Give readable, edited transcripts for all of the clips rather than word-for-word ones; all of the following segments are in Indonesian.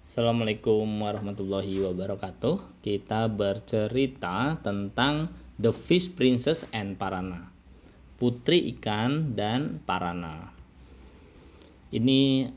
Assalamualaikum warahmatullahi wabarakatuh. Kita bercerita tentang The Fish Princess and Parana, Putri Ikan dan Parana. Ini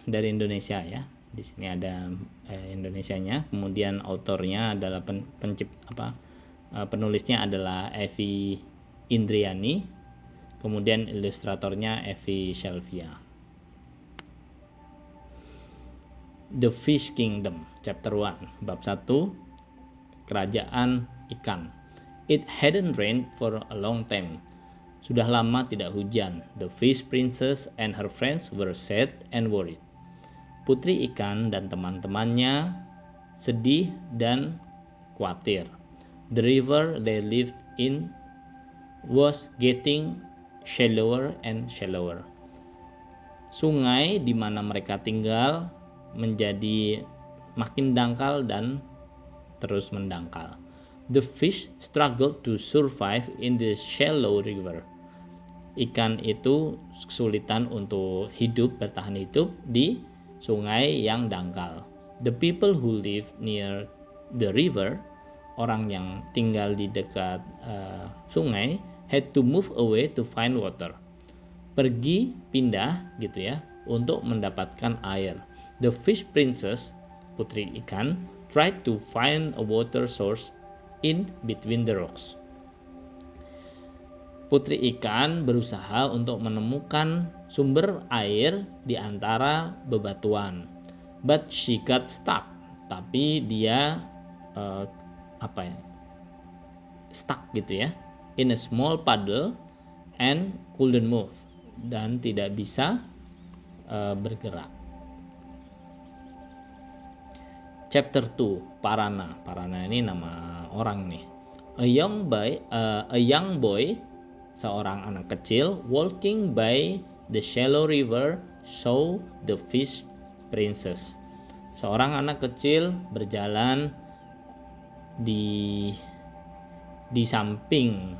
dari Indonesia ya. Di sini ada Indonesianya. Kemudian autornya adalah penulisnya adalah Evi Indriani. Kemudian ilustratornya Evi Shelvia. The Fish Kingdom, Chapter 1, Bab 1, Kerajaan Ikan. It hadn't rained for a long time. Sudah lama tidak hujan. The Fish Princess and her friends were sad and worried. Putri Ikan dan teman-temannya sedih dan khawatir. The river they lived in was getting shallower and shallower. Sungai di mana mereka tinggal menjadi makin dangkal dan terus mendangkal. The fish struggled to survive in the shallow river. Ikan itu kesulitan untuk bertahan hidup di sungai yang dangkal. The people who live near the river, orang yang tinggal di dekat sungai, had to move away to find water. Pindah gitu ya, untuk mendapatkan air. The Fish Princess, Putri Ikan, tried to find a water source in between the rocks. Putri Ikan berusaha untuk menemukan sumber air di antara bebatuan. But she got stuck. Tapi dia stuck gitu ya, in a small puddle and couldn't move, dan tidak bisa bergerak. Chapter 2, Parana. Parana ini nama orang nih. A young boy, seorang anak kecil, walking by the shallow river, saw the fish princess. Seorang anak kecil berjalan di samping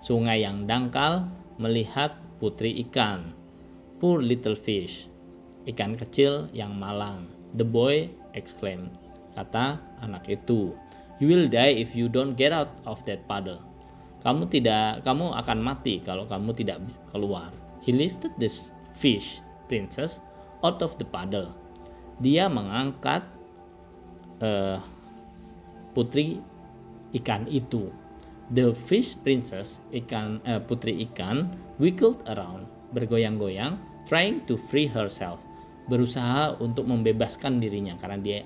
sungai yang dangkal, melihat putri ikan. Poor little fish, ikan kecil yang malang. The boy exclaimed, kata anak itu. You will die if you don't get out of that puddle. Kamu akan mati kalau kamu tidak keluar. He lifted this fish princess out of the puddle. Dia mengangkat putri ikan itu. The fish princess, putri ikan, wiggled around, bergoyang-goyang, trying to free herself, berusaha untuk membebaskan dirinya karena dia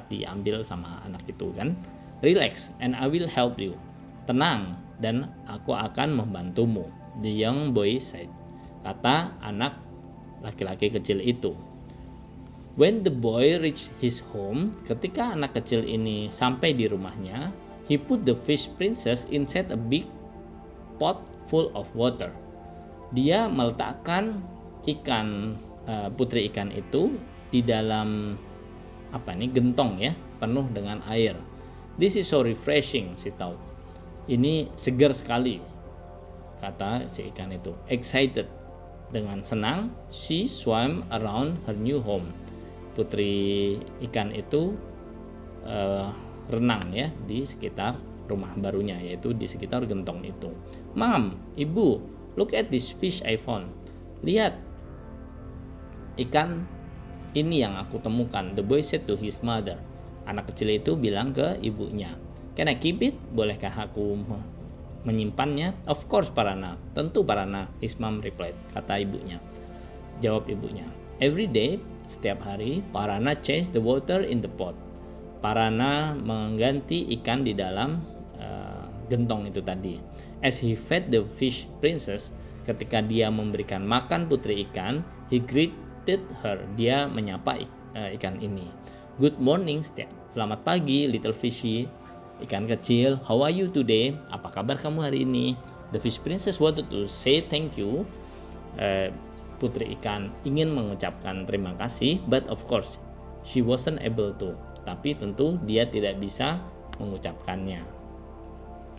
diambil sama anak itu kan. Relax and I will help you. Tenang dan aku akan membantumu. The young boy said, kata anak laki-laki kecil itu. When the boy reached his home, ketika anak kecil ini sampai di rumahnya, he put the fish princess inside a big pot full of water. Dia meletakkan putri ikan itu di dalam gentong ya, penuh dengan air. This is so refreshing, she thought. Ini segar sekali, kata si ikan itu. Excited, dengan senang, she swam around her new home. Putri ikan itu renang ya di sekitar rumah barunya, yaitu di sekitar gentong itu. Mom, ibu, look at this fish I found. Lihat ikan ini yang aku temukan. The boy said to his mother. Anak kecil itu bilang ke ibunya. Can I keep it? Bolehkah aku menyimpannya? Of course, Parana. Tentu, Parana, his mom replied. Kata ibunya. Jawab ibunya. Every day, setiap hari, Parana changed the water in the pot. Parana mengganti ikan di dalam gentong itu tadi. As he fed the fish princess, ketika dia memberikan makan putri ikan, he greeted her. Dia menyapa ikan ini. Good morning, selamat pagi, little fishy, ikan kecil. How are you today? Apa kabar kamu hari ini? The fish princess wanted to say thank you. Putri ikan ingin mengucapkan terima kasih, but of course she wasn't able to. Tapi tentu dia tidak bisa mengucapkannya.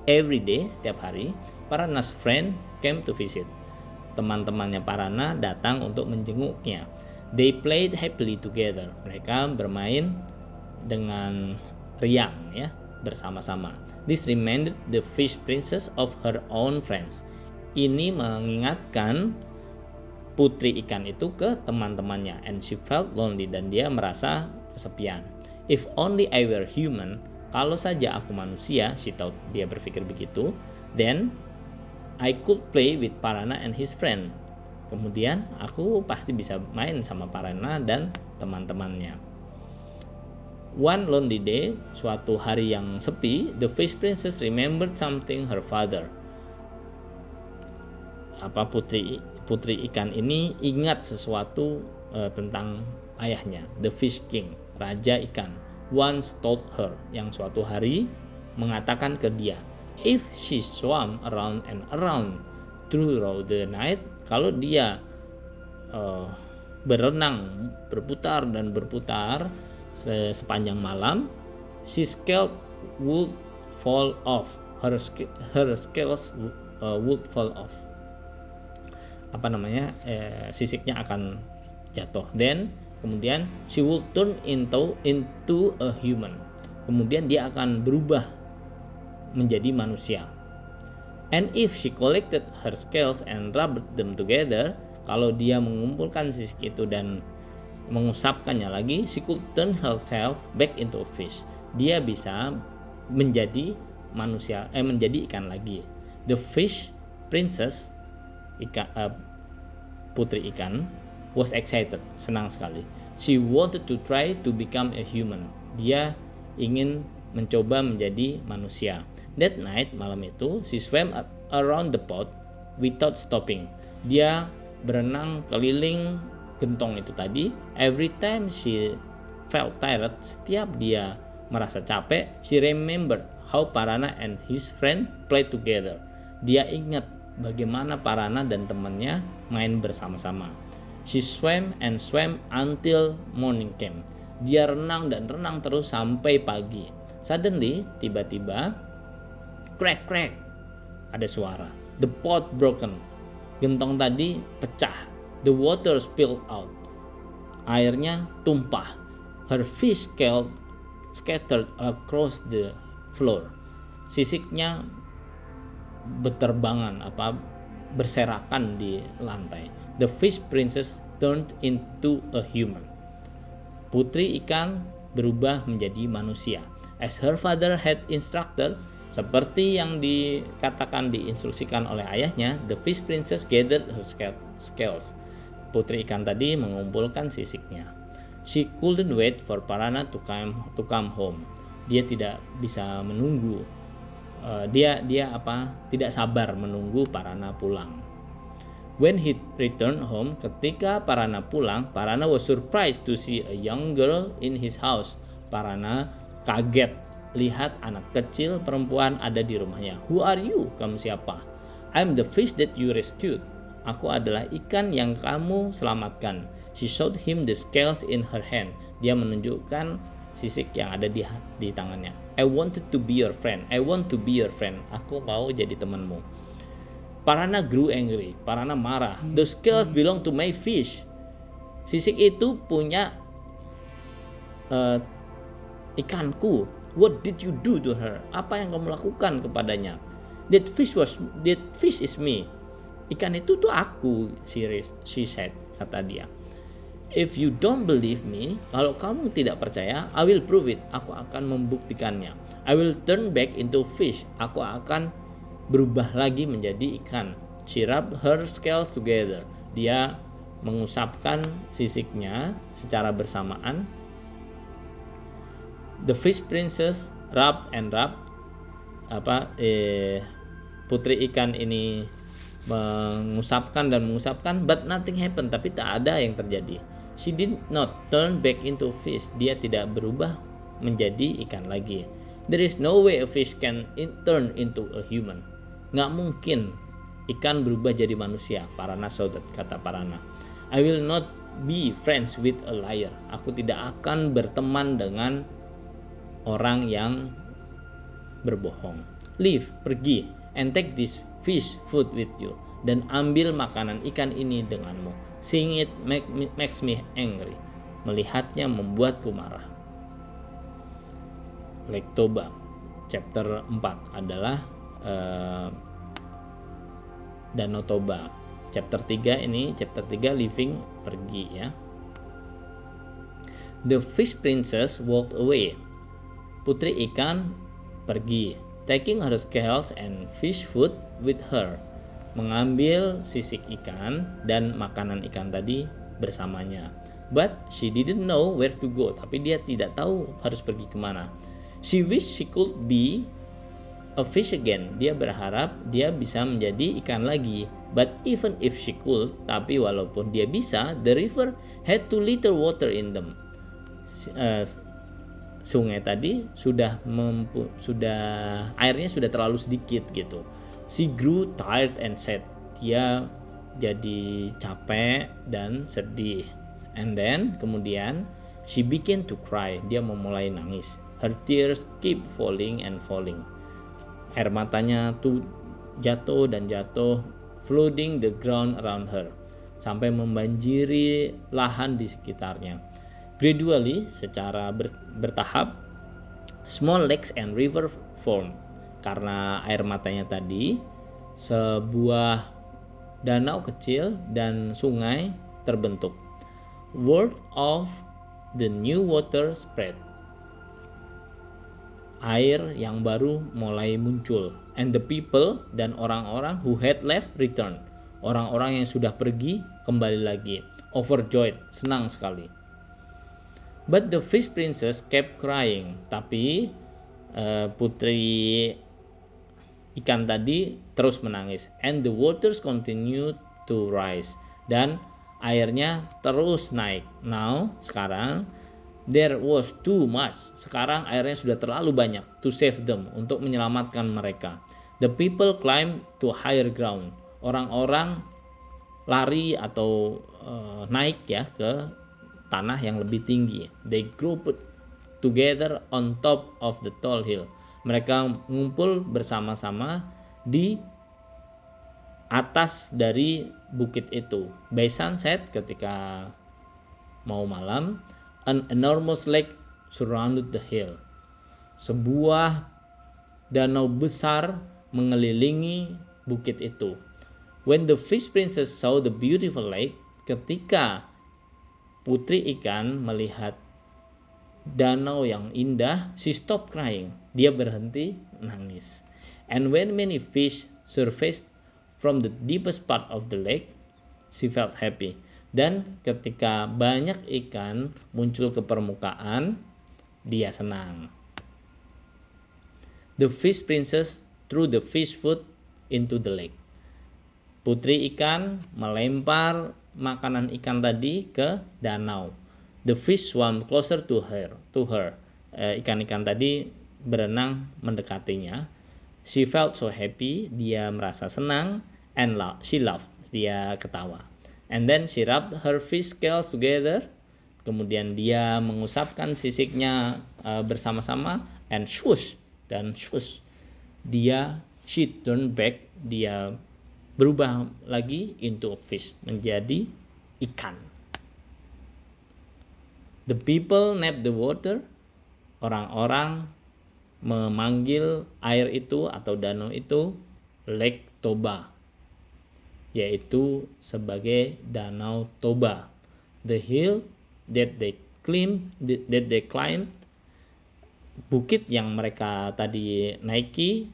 Every day, setiap hari, Parana's friend came to visit. Teman-temannya Parana datang untuk menjenguknya. They played happily together. Mereka bermain dengan riang ya, bersama-sama. This reminded the fish princess of her own friends. Ini mengingatkan putri ikan itu ke teman-temannya, and she felt lonely, dan dia merasa kesepian. If only I were human, kalau saja aku manusia, dia berpikir begitu, then I could play with Parana and his friend. Kemudian aku pasti bisa main sama Parana dan teman-temannya. One lonely day, suatu hari yang sepi, the fish princess remembered something her father. Putri ikan ini ingat sesuatu tentang ayahnya, the fish king, raja ikan. Once told her, yang suatu hari mengatakan ke dia, if she swam around and around throughout the night, kalau dia berenang, berputar dan berputar sepanjang malam, his scales would fall off. Her scales would fall off. Sisiknya akan jatuh. Then kemudian she would turn into a human. Kemudian dia akan berubah menjadi manusia. And if she collected her scales and rubbed them together, kalau dia mengumpulkan sisik itu dan mengusapkannya lagi, she could turn herself back into a fish. Dia bisa menjadi manusia, menjadi ikan lagi. The fish princess, putri ikan, was excited, senang sekali. She wanted to try to become a human. Dia ingin mencoba menjadi manusia. That night, malam itu, she swam around the pot without stopping. Dia berenang keliling gentong itu tadi. Every time she felt tired, setiap dia merasa capek, she remembered how Parana and his friend played together. Dia ingat bagaimana Parana dan temannya main bersama-sama. She swam and swam until morning came. Dia renang dan renang terus sampai pagi. Suddenly, tiba-tiba, crack, ada suara. The pot broken. Gentong tadi pecah. The water spilled out. Airnya tumpah. Her fish scattered across the floor. Sisiknya berserakan di lantai. The fish princess turned into a human. Putri ikan berubah menjadi manusia. As her father had instructed, seperti yang diinstruksikan oleh ayahnya, the fish princess gathered her scales. Putri ikan tadi mengumpulkan sisiknya. She couldn't wait for Parana to come home. Dia tidak bisa menunggu. Tidak sabar menunggu Parana pulang. When he returned home, ketika Parana pulang, Parana was surprised to see a young girl in his house. Parana kaget lihat anak kecil perempuan ada di rumahnya. Who are you? Kamu siapa? I'm the fish that you rescued. Aku adalah ikan yang kamu selamatkan. She showed him the scales in her hand. Dia menunjukkan sisik yang ada di tangannya. I wanted to be your friend. I want to be your friend. Aku mau jadi temanmu. Parana grew angry. Parana marah. The scales belong to my fish. Sisik itu punya ikanku. What did you do to her? Apa yang kamu lakukan kepadanya? That fish is me. Ikan itu tuh aku, she said, kata dia. If you don't believe me, kalau kamu tidak percaya, I will prove it. Aku akan membuktikannya. I will turn back into fish. Aku akan berubah lagi menjadi ikan. She rubbed her scales together. Dia mengusapkan sisiknya secara bersamaan. The fish princess rub. Putri ikan ini mengusapkan, but nothing happened. Tapi tak ada yang terjadi. She did not turn back into fish. Dia tidak berubah menjadi ikan lagi. There is no way a fish can turn into a human. Nggak mungkin ikan berubah jadi manusia. Parana shouted, kata Parana. I will not be friends with a liar. Aku tidak akan berteman dengan orang yang berbohong. Leave, pergi, and take this fish food with you. Dan ambil makanan ikan ini denganmu. Seeing it makes me angry. Melihatnya membuatku marah. Lake Toba chapter 4 adalah Danau Toba. Chapter 3 living, pergi ya. The fish princess walked away. Putri ikan pergi, taking her scales and fish food with her. Mengambil sisik ikan dan makanan ikan tadi bersamanya. But she didn't know where to go. Tapi dia tidak tahu harus pergi kemana. She wished she could be a fish again. Dia berharap dia bisa menjadi ikan lagi. But even if she could, tapi walaupun dia bisa, the river had too little water in them. Sungai tadi airnya sudah terlalu sedikit gitu. She grew tired and sad. Dia jadi capek dan sedih. And then kemudian she began to cry. Dia memulai nangis. Her tears keep falling and falling. Air matanya tuh jatuh dan jatuh, flooding the ground around her, sampai membanjiri lahan di sekitarnya. Gradually, secara bertahap, small lakes and river form. Karena air matanya tadi, sebuah danau kecil dan sungai terbentuk. Word of the new water spread. Air yang baru mulai muncul. And the people, dan orang-orang who had left returned. Orang-orang yang sudah pergi kembali lagi. Overjoyed, senang sekali. But the fish princess kept crying. Tapi putri ikan tadi terus menangis. And the waters continued to rise. Dan airnya terus naik. Now, sekarang, there was too much. Sekarang airnya sudah terlalu banyak to save them, untuk menyelamatkan mereka. The people climbed to higher ground. Orang-orang lari atau naik ya ke tanah yang lebih tinggi. They grouped together on top of the tall hill. Mereka ngumpul bersama-sama di atas dari bukit itu. By sunset, ketika mau malam, an enormous lake surrounded the hill. Sebuah danau besar mengelilingi bukit itu. When the fish princess saw the beautiful lake, ketika putri ikan melihat danau yang indah, she stopped crying. Dia berhenti nangis. And when many fish surfaced from the deepest part of the lake, she felt happy. Dan ketika banyak ikan muncul ke permukaan, dia senang. The fish princess threw the fish food into the lake. Putri ikan melempar makanan ikan tadi ke danau. The fish swam closer to her. Ikan-ikan tadi berenang mendekatinya. She felt so happy. Dia merasa senang. And she laughed. Dia ketawa. And then she rubbed her fish scales together. Kemudian dia mengusapkan sisiknya bersama-sama. And swoosh. Dan swoosh. She turned back. Dia berubah lagi into a fish, menjadi ikan. The people named the water. Orang-orang memanggil air itu atau danau itu Lake Toba, yaitu sebagai Danau Toba. The hill that they climbed, bukit yang mereka tadi naiki,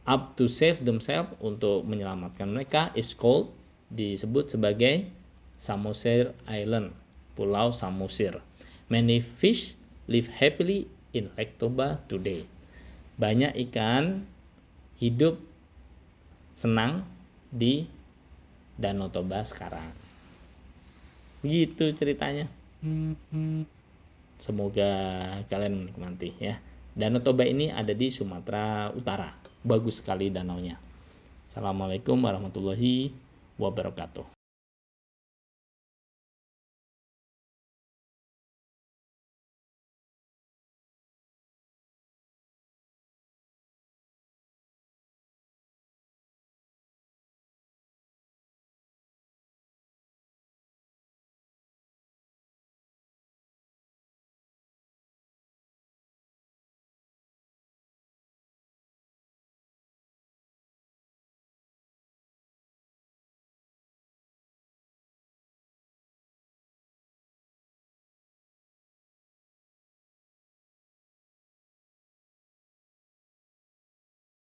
up to save themselves, untuk menyelamatkan mereka, is called, disebut sebagai Samosir Island, Pulau Samosir. Many fish live happily in Lake Toba today. Banyak ikan hidup senang di Danau Toba sekarang. Begitu ceritanya. Semoga kalian menikmati ya. Danau Toba ini ada di Sumatera Utara. Bagus sekali danaunya. Assalamualaikum warahmatullahi wabarakatuh.